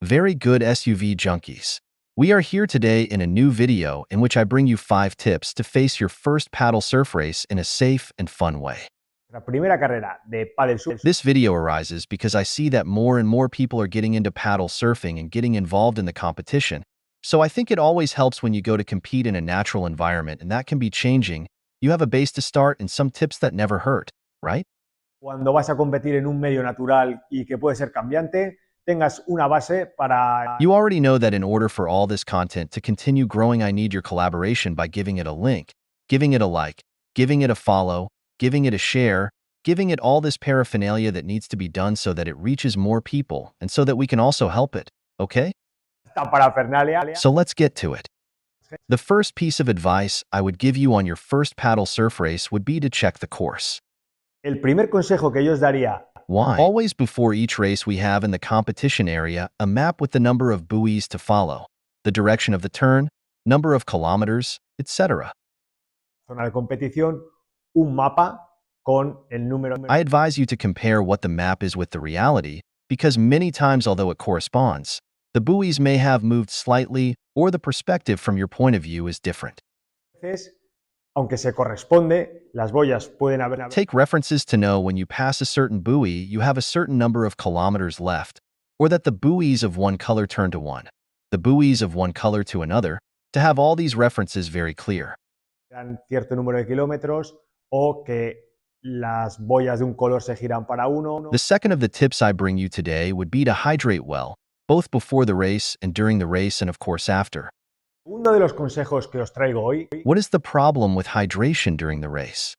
Very good SUV junkies. We are here today in a new video in which I bring you 5 tips to face your first paddle surf race in a safe and fun way. La primera carrera de paddlesurf. This video arises because I see that more and more people are getting into paddle surfing and getting involved in the competition. So I think it always helps when you go to compete in a natural environment, and that can be changing. You have a base to start and some tips that never hurt, right? Cuando vas a competir en un medio natural y que puede ser cambiante, tengas una base para... You already know that in order for all this content to continue growing, I need your collaboration by giving it a link, giving it a like, giving it a follow, giving it a share, giving it all this paraphernalia that needs to be done so that it reaches more people and so that we can also help it, okay? esta parafernalia. So let's get to it. The first piece of advice I would give you on your first paddle surf race would be to check the course. El primer consejo que yo os daría, Why? Always before each race we have in the competition area a map with the number of buoys to follow, the direction of the turn, number of kilometers, etc. zona de competición, un mapa con el número... I advise you to compare what the map is with the reality, because many times, although it corresponds, the buoys may have moved slightly or the perspective from your point of view is different. veces, aunque se corresponde, las boyas pueden haber... Take references to know when you pass a certain buoy, you have a certain number of kilometers left, or that the buoys of one color turn to one, the buoys of one color to another, to have all these references very clear. dan cierto número de kilómetros o que las boyas de un color se giran para uno. The second of the tips I bring you today would be to hydrate well, both before the race and during the race and of course after. Uno de los consejos que os traigo hoy, What is the problem with hydration during the race?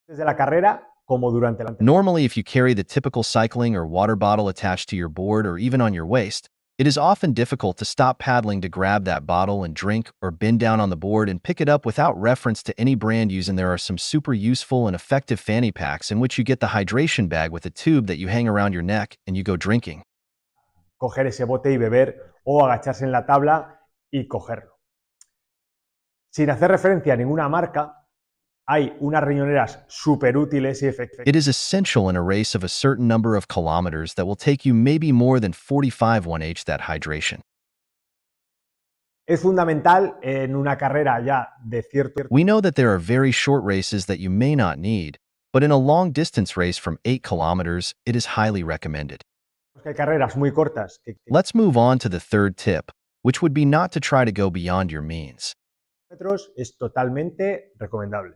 desde la carrera como durante la... Normally, if you carry the typical cycling or water bottle attached to your board or even on your waist, it is often difficult to stop paddling to grab that bottle and drink or bend down on the board and pick it up without reference to any brand use. And there are some super useful and effective fanny packs in which you get the hydration bag with a tube that you hang around your neck and you go drinking. coger ese bote y beber o agacharse en la tabla y cogerlo. Sin hacer referencia a ninguna marca, hay unas riñoneras súper útiles y efectivas. It is essential in a race of a certain number of kilometers that will take you maybe more than 45 1/8 that hydration. Es fundamental en una carrera ya de cierto... We know that there are very short races that you may not need, but in a long distance race from 8 kilometers, it is highly recommended. Hay carreras muy cortas. Let's move on to the third tip, which would be not to try to go beyond your means. Es totalmente recomendable.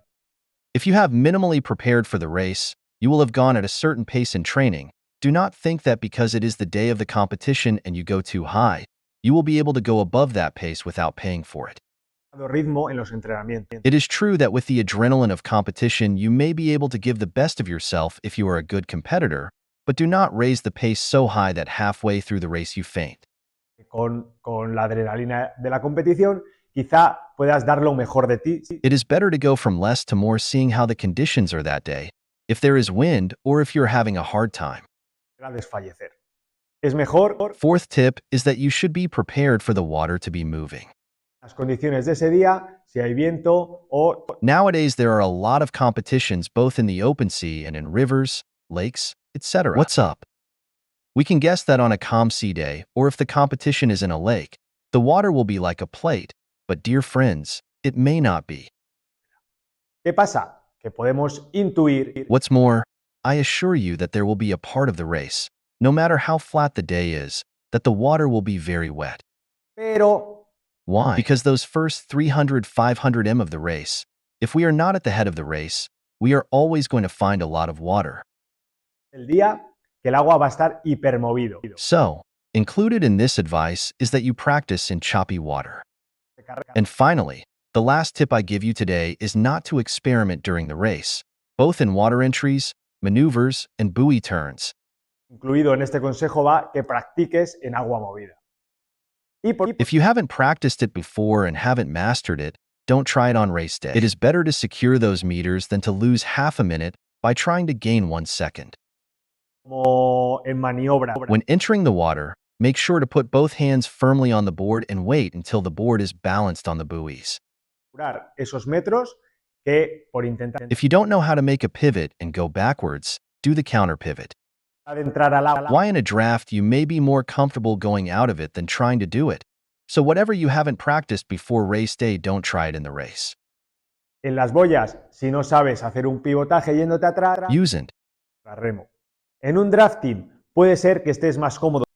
If you have minimally prepared for the race, you will have gone at a certain pace in training. Do not think that because it is the day of the competition and you go too high, you will be able to go above that pace without paying for it. Ritmo en los entrenamientos. It is true that with the adrenaline of competition, you may be able to give the best of yourself if you are a good competitor, but do not raise the pace so high that halfway through the race you faint. Con la adrenalina de la competición, quizá puedas dar lo mejor de ti. It is better to go from less to more seeing how the conditions are that day, if there is wind or if you're having a hard time. Para desfallecer. Es mejor Fourth tip is that you should be prepared for the water to be moving. las condiciones de ese día, si hay viento o... Nowadays, there are a lot of competitions both in the open sea and in rivers, lakes, etc. What's up? We can guess that on a calm sea day, or if the competition is in a lake, the water will be like a plate, but dear friends, it may not be. ¿Qué pasa? Que podemos intuir... What's more, I assure you that there will be a part of the race, no matter how flat the day is, that the water will be very wet. Pero... Why? Because those first 300-500 m of the race, if we are not at the head of the race, we are always going to find a lot of water. el día que el agua va a estar hipermovido. So, included in this advice is that you practice in choppy water. And finally, the last tip I give you today is not to experiment during the race, both in water entries, maneuvers, and buoy turns. Incluido en este consejo va que practiques en agua movida. If you haven't practiced it before and haven't mastered it, don't try it on race day. It is better to secure those meters than to lose half a minute by trying to gain 1 second. Como en maniobra. When entering the water, make sure to put both hands firmly on the board and wait until the board is balanced on the buoys. Esos metros que por intentar... If you don't know how to make a pivot and go backwards, do the counter pivot. de entrar al agua. Why in a draft you may be more comfortable going out of it than trying to do it. So whatever you haven't practiced before race day, don't try it in the race. En las boyas, si no sabes hacer un pivotaje yéndote atrás, Using. remo. En un drafting puede ser que estés más cómodo